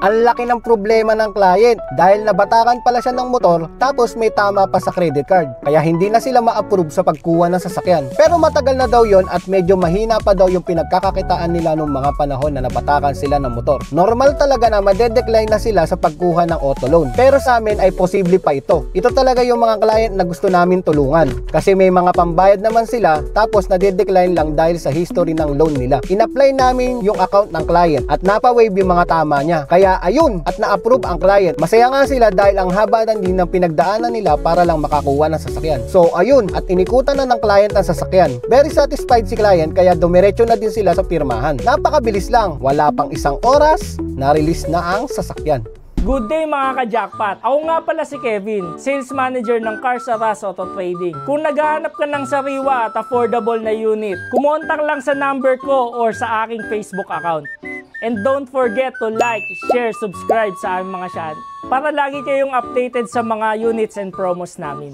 Ang laki ng problema ng client dahil nabatakan pala siya ng motor tapos may tama pa sa credit card. Kaya hindi na sila ma-approve sa pagkuha ng sasakyan. Pero matagal na daw yon at medyo mahina pa daw yung pinagkakakitaan nila nung mga panahon na nabatakan sila ng motor. Normal talaga na madedecline na sila sa pagkuha ng auto loan. Pero sa amin ay posible pa ito. Ito talaga yung mga client na gusto namin tulungan. Kasi may mga pambayad naman sila tapos nadedecline lang dahil sa history ng loan nila. In-apply namin yung account ng client at napa-waive yung mga tama niya. Kaya ayun, at na-approve ang client. Masaya nga sila dahil ang haba din ng pinagdaanan nila para lang makakuha ng sasakyan. So ayun, at inikutan na ng client ang sasakyan. Very satisfied si client kaya dumiretso na din sila sa pirmahan. Napakabilis lang, wala pang isang oras, na-release na ang sasakyan. Good day mga ka-jackpot! Ako nga pala si Kevin, Sales Manager ng Cars Aras Auto Trading. Kung naghahanap ka ng sariwa at affordable na unit, kumontak lang sa number ko or sa aking Facebook account. And don't forget to like, share, subscribe sa aming mga channel para lagi kayong updated sa mga units and promos namin.